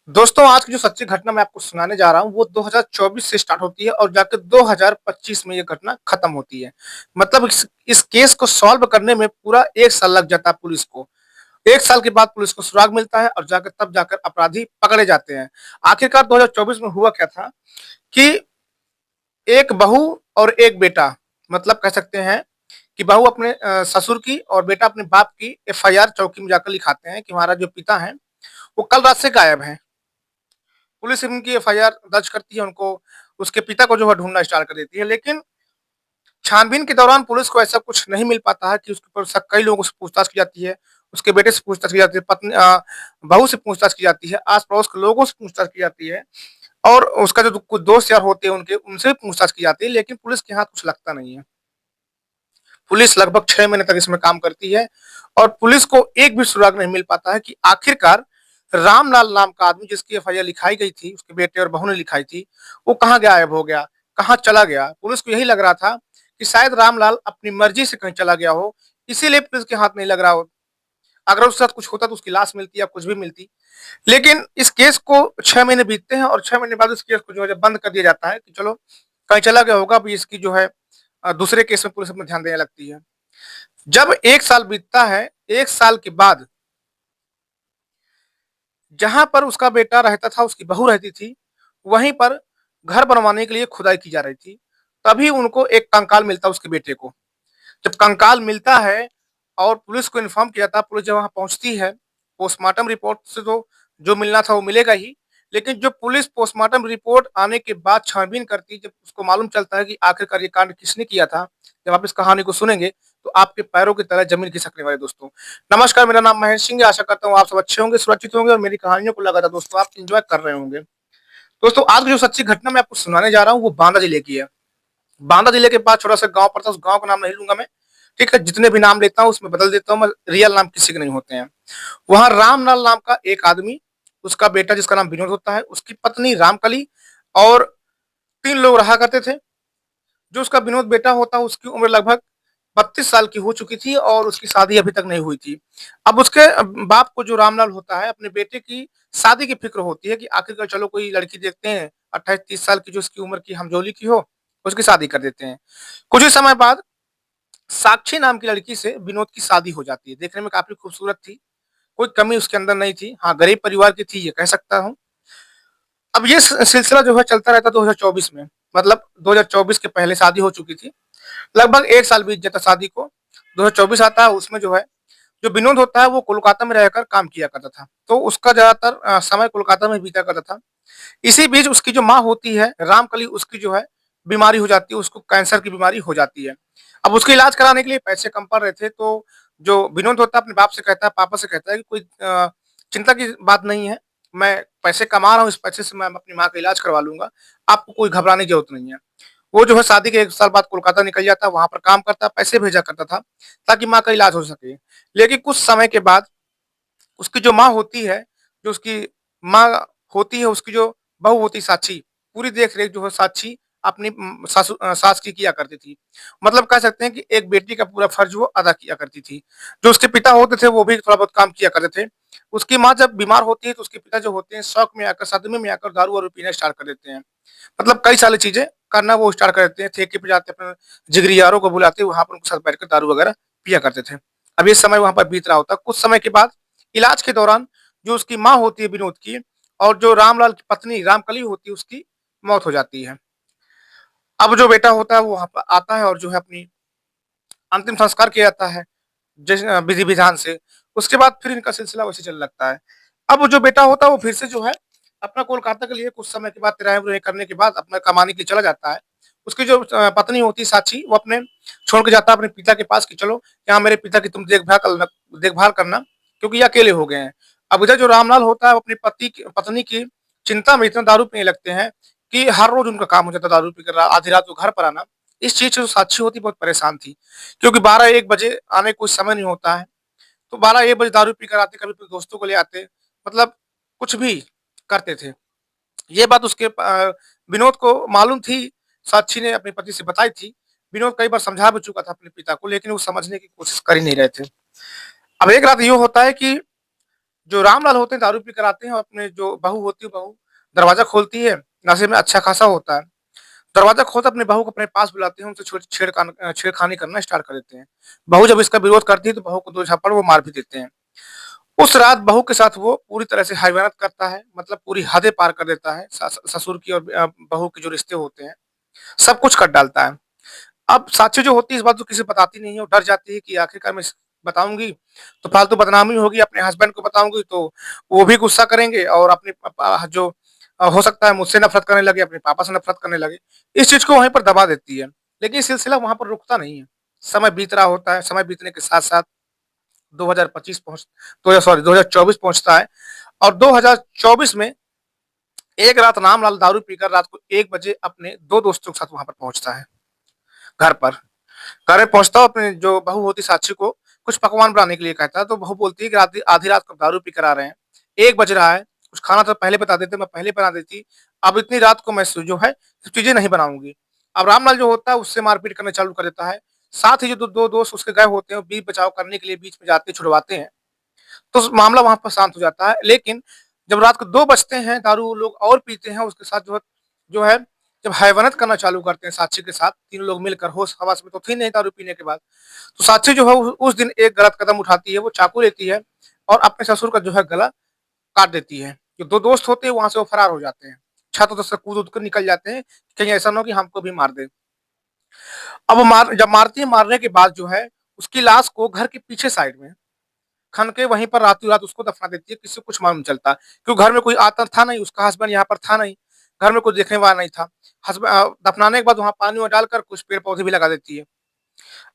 दोस्तों, आज की जो सच्ची घटना मैं आपको सुनाने जा रहा हूँ, वो 2024 से स्टार्ट होती है और जाकर 2025 में ये घटना खत्म होती है। मतलब इस केस को सॉल्व करने में पूरा 1 साल लग जाता है पुलिस को। 1 साल के बाद पुलिस को सुराग मिलता है और तब जाकर अपराधी पकड़े जाते हैं। आखिरकार 2024 में हुआ क्या था कि एक बहू और एक बेटा, मतलब कह सकते हैं कि बहू अपने ससुर की और बेटा अपने बाप की एफआईआर चौकी में जाकर लिखाते हैं कि हमारा जो पिता है, वो कल रात से गायब है। पुलिस उनकी एफआईआर दर्ज करती है, उनको उसके पिता को जो है ढूँढना स्टार्ट कर देती है। लेकिन छानबीन के दौरान पुलिस को ऐसा कुछ नहीं मिल पाता है कि उसके ऊपर कई लोगों से पूछताछ की जाती है, उसके बेटे से पूछताछ की जाती है, बहू से पूछताछ की जाती है, आस-पड़ोस के लोगों से पूछताछ की जाती है और उसका जो कुछ दोस्त यार होते हैं उनके, उनसे भी पूछताछ की जाती है, लेकिन पुलिस के हाथ कुछ लगता नहीं है। पुलिस लगभग 6 महीने तक इसमें काम करती है और पुलिस को एक भी सुराग नहीं मिल पाता है कि आखिरकार रामलाल नाम का आदमी जिसकी एफआईआर लिखाई गई थी, उसके बेटे और बहू ने लिखाई थी, वो कहाँ गायब हो गया, कहाँ चला गया? पुलिस को यही लग रहा था कि शायद रामलाल अपनी मर्जी से कहीं चला गया हो, इसीलिए पुलिस के हाथ नहीं लग रहा हो। अगर उसके साथ कुछ होता तो उसकी लाश मिलती या कुछ भी मिलती। लेकिन इस केस को 6 महीने बीतते हैं और 6 महीने बाद इस केस को जो है बंद कर दिया जाता है कि चलो कहीं चला गया होगा, अभी इसकी जो है दूसरे केस में पुलिस अपना ध्यान देने लगती है। जब 1 साल बीतता है, 1 साल के बाद जहाँ पर उसका बेटा रहता था, उसकी बहू रहती थी, वहीं पर घर बनवाने के लिए खुदाई की जा रही थी। तभी उनको एक कंकाल मिलता है उसके बेटे को। जब कंकाल मिलता है और पुलिस को इन्फॉर्म किया जाता है, पुलिस जब वहाँ पहुँचती है, पोस्टमार्टम रिपोर्ट से तो जो मिलना था वो मिलेगा ही, लेकिन जो पुलिस पोस्टमार्टम रिपोर्ट आने के बाद छानबीन करती है, जब उसको मालूम चलता है कि आखिरकार ये कांड किसने किया था, जब आप इस कहानी को सुनेंगे, तो आपके पैरों की तरह ज़मीन खिसकने वाले दोस्तों। नमस्कार, मेरा नाम महेश सिंह है, आशा करता हूँ आप सब अच्छे होंगे, सुरक्षित होंगे और मेरी कहानियों को लगातार दोस्तों आप एन्जॉय कर रहे होंगे। दोस्तों, आज की जो सच्ची घटना मैं आपको सुनाने जा रहा हूँ, वो बांदा जिले की है। बांदा जिले के पास छोटा-सा गाँव पड़ता है, उस गाँव का नाम नहीं लूँगा मैं, ठीक है? जितने भी नाम लेता हूँ उसमें बदल देता हूँ मैं, रियल नाम किसी के नहीं होते हैं। वहाँ रामलाल नाम का एक आदमी, उसका बेटा जिसका नाम विनोद होता है, उसकी पत्नी रामकली और 3 लोग रहा करते थे। जो उसका विनोद बेटा होता है उसकी उम्र लगभग 32 साल की हो चुकी थी और उसकी शादी अभी तक नहीं हुई थी। अब उसके बाप को जो रामलाल होता है, अपने बेटे की शादी की फ़िक्र होती है कि आखिरकार चलो कोई लड़की देखते हैं, 28-30 साल की जो उसकी उम्र की हमजोली की हो, उसकी शादी कर देते हैं। कुछ ही समय बाद साक्षी नाम की लड़की से विनोद की शादी हो जाती है। देखने में काफ़ी खूबसूरत थी, कोई कमी उसके अंदर नहीं थी। हाँ, गरीब परिवार की थी ये कह सकता हूँ। अब ये सिलसिला जो है चलता रहता 2024 में, मतलब 2024 के पहले शादी हो चुकी थी। लगभग 1 साल बीत जाता शादी को, 2024 आता है, उसमें जो है, जो विनोद होता है वो कोलकाता में रहकर काम किया करता था। तो उसका ज़्यादातर समय कोलकाता में बीता करता था। इसी बीच उसकी जो माँ होती है, रामकली, उसकी जो है बीमारी हो जाती है, उसको कैंसर की बीमारी हो जाती है। अब उसका इलाज कराने के लिए पैसे कम पड़ रहे थे, तो जो विनोद होता है अपने बाप से कहता है, पापा से कहता है कि कोई चिंता की बात नहीं है, मैं पैसे कमा रहा हूँ, इस पैसे से मैं अपनी माँ का इलाज करवा लूँगा, आपको कोई घबराने की ज़रूरत नहीं है। वो जो है शादी के 1 साल बाद कोलकाता निकल जाता, वहाँ पर काम करता, पैसे भेजा करता था, ताकि माँ का इलाज हो सके। लेकिन कुछ समय के बाद उसकी जो माँ होती है, जो उसकी माँ होती है, उसकी जो बहू होती है साक्षी, पूरी देख-रेख जो है साक्षी अपनी सास की किया करती थी। मतलब कह सकते हैं कि एक बेटी का पूरा फ़र्ज़ वो अदा किया करती थी। जो उसके पिता होते थे, वो भी थोड़ा बहुत काम किया करते थे। उसकी माँ जब बीमार होती है, तो उसके पिता जो होते हैं, शौक में आकर, सदमे में आकर दारू-वारू पीना स्टार्ट कर देते हैं। मतलब कई सारी चीज़ें करना वो स्टार्ट कर देते हैं, ठेके पे जाते अपने जिगरी यारों को बुलाते, वहाँ पर उनके साथ बैठकर दारू वगैरह पिया करते थे। अब ये समय वहाँ पर बीत रहा होता है। कुछ समय के बाद इलाज के दौरान जो उसकी माँ होती है विनोद की और जो रामलाल की पत्नी रामकली होती है, उसकी मौत हो जाती है। अब जो बेटा होता है वो वहाँ पर आता है और जो है अपनी अंतिम संस्कार किया जाता है विधि-विधान से। उसके बाद फिर इनका सिलसिला वैसे चलने लगता है। अब वो जो बेटा होता है वो फिर से जो है अपना कोलकाता के लिए कुछ समय के बाद किराए-विराए करने के बाद अपना कमाने के लिए चला जाता है। उसकी जो पत्नी होती है साक्षी, वो अपने छोड़ के जाता है अपने पिता के पास कि चलो यहाँ मेरे पिता की तुम देखभाल करना, क्योंकि ये अकेले हो गए हैं। अब इधर जो रामलाल होता है वो अपने पत्नी की चिंता में इतना दारू पीने लगते हैं कि हर रोज़ उनका काम हो जाता है दारू पीकर आधी रात को घर पर आना। इस चीज़ से जो साक्षी होती बहुत परेशान थी, क्योंकि 12-1 बजे आने को कोई समय नहीं होता है। तो 12-1 बजे दारू पीकर आते, कभी अपने दोस्तों को ले आते, मतलब कुछ भी करते थे। ये बात उसके विनोद को मालूम थी, साक्षी ने अपने पति से बताई थी। विनोद कई बार समझा भी चुका था अपने पिता को, लेकिन वो समझने की कोशिश कर ही नहीं रहे थे। अब एक रात यूँ होता है कि जो रामलाल होते हैं दारू पीकर आते हैं और अपने जो बहू होती है बहू दरवाज़ा खोलती है, नशे में अच्छा खासा होता है। दरवाज़ा खोलकर अपनी बहू को अपने पास बुलाते हैं, उनसे छेड़खानी करना स्टार्ट कर देते हैं। बहू जब इसका विरोध करती है तो बहू को 2 झापड़ वो मार भी देते हैं। उस रात बहू के साथ वो पूरी तरह से हैवानियत करता है, मतलब पूरी हदें पार कर देता है। ससुर की और बहू के जो रिश्ते होते हैं, सब कुछ कर डालता है। अब साक्षी जो होती है इस बात को किसी को बताती नहीं है, वो डर जाती है कि आखिरकार मैं बताऊँगी तो फालतू बदनामी होगी, अपने हस्बैंड को बताऊँगी तो वो भी गुस्सा करेंगे और अपने जो हो सकता है मुझसे नफ़रत करने लगे, अपने पापा से नफ़रत करने लगे। इस चीज़ को वहीं पर दबा देती है। लेकिन सिलसिला वहाँ पर रुकता नहीं है। समय बीत रहा होता है, समय बीतने के साथ-साथ 2025 पहुँच 2024 पहुँचता है और 2024 में एक रात रामलाल दारू पीकर रात को 1 बजे अपने 2 दोस्तों के साथ वहाँ पर पहुँचता है, घर पर। घर में पहुँचता हूँ, अपनी जो बहू होती साक्षी को कुछ पकवान बनाने के लिए कहता है, तो बहू बोलती है कि आधी आधी रात को दारू पीकर आ रहे हैं, 1 बज रहा है, कुछ खाना तो पहले बता देते, मैं पहले बना देती, अब इतनी रात को मैं जो है चीज़ें नहीं बनाऊँगी। अब रामलाल जो होता है उससे मारपीट करना चालू कर देता है, साथ ही जो 2 दोस्त उसके गए होते हैं, वो बीच बचाव करने के लिए बीच में जाते छुड़वाते हैं, तो मामला वहाँ पर शांत हो जाता है। लेकिन जब रात को 2 बजते हैं, दारू लोग और पीते हैं, उसके साथ जो है जब हैवानियत करना चालू करते हैं साक्षी के साथ, तीनों लोग मिलकर होश-हवास में तो थे नहीं दारू पीने के बाद। तो साक्षी जो है उस दिन एक गलत कदम उठाती है, वो चाकू लेती है और अपने ससुर का जो है गला काट देती है। जो 2 दोस्त होते हैं वहाँ से वो फरार हो जाते हैं। छत से कूद-वूद कर निकल जाते हैं, कहीं ऐसा ना हो कि हमको भी मार दे। अब वो जब मारती है, मारने के बाद जो है उसकी लाश को घर के पीछे साइड में खन के वहीं पर रातों-रात उसको दफना देती है, किसी को कुछ मालूम नहीं चलता। क्योंकि घर में कोई आता था नहीं, उसका हस्बैंड यहाँ पर था नहीं, घर में कोई देखने वाला नहीं था। दफनाने के बाद वहाँ पानी-वानी डालकर कुछ पेड़-पौधे भी लगा देती है।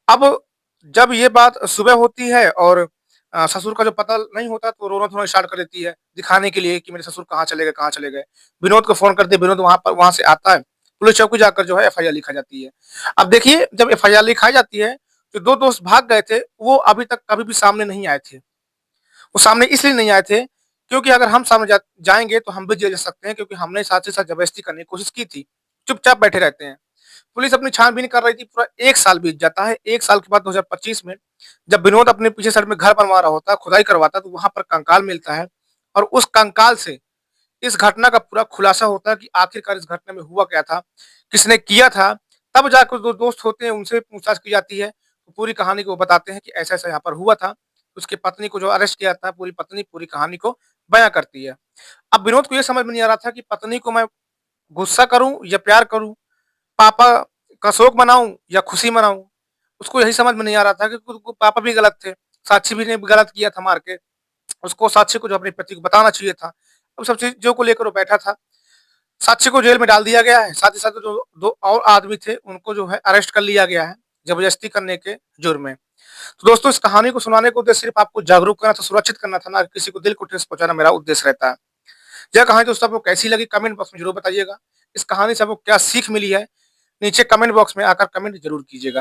अब जब ये बात सुबह होती है और ससुर का जो पता नहीं होता तो रोना-धोना स्टार्ट कर देती है, दिखाने के लिए कि मेरे ससुर कहाँ चले गए, कहाँ चले गए। विनोद को फ़ोन करती है, विनोद वहाँ से आता है, पुलिस चौकी जाकर जो है एफआईआर लिखा जाती है। अब देखिए जब एफआईआर लिखाई जाती है, जो 2 दोस्त भाग गए थे, वो अभी तक कभी भी सामने नहीं आए थे। वो सामने इसलिए नहीं आए थे, क्योंकि अगर हम सामने जाएँगे तो हम भी जेल जा सकते हैं क्योंकि हमने साथ ही साथ ज़बरदस्ती करने की कोशिश की थी। चुपचाप बैठे रहते हैं। पुलिस अपनी छानबीन कर रही थी, पूरा 1 साल बीत जाता है। 1 साल के बाद 2025 में जब विनोद अपने पीछे साइड में घर बनवा रहा होता है, खुदाई करवाता है, तो वहाँ पर कंकाल मिलता है और उस कंकाल से इस घटना का पूरा खुलासा होता है कि आखिरकार इस घटना में हुआ क्या था, किसने किया था। तब जाकर 2 दोस्त होते हैं, उनसे पूछताछ की जाती है। तो पूरी कहानी को वो बताते हैं कि ऐसा-ऐसा यहाँ पर हुआ था। उसकी पत्नी को जो अरेस्ट किया था, पूरी पत्नी पूरी कहानी को बयाँ करती है। अब विनोद को ये समझ में नहीं आ रहा था कि पत्नी को मैं गुस्सा करूँ या प्यार करूँ? पापा का शोक मनाऊँ या खुशी मनाऊँ? उसको यही समझ में नहीं आ रहा था कि पापा भी गलत थे, साक्षी भी ने गलत किया था मार के। उसको साक्षी को जो अपने पति को बताना चाहिए था। अब सब चीज़ों को लेकर वो बैठा था। साक्षी को जेल में डाल दिया गया है, साथ ही साथ जो 2 और आदमी थे, उनको जो है अरेस्ट कर लिया गया है, ज़बरदस्ती करने के जुर्म में। तो दोस्तों इस कहानी को सुनाने का उद्देश्य सिर्फ़ आपको जागरूक करना था, सुरक्षित करना था, ना कि किसी को दिल को ठेस पहुँचाना मेरा उद्देश्य रहता है। यह कहानी दोस्तों आपको कैसी लगी कमेंट बॉक्स में ज़रूर बताइएगा। इस कहानी से आपको क्या सीख मिली है, नीचे कमेंट बॉक्स में आकर कमेंट ज़रूर कीजिएगा।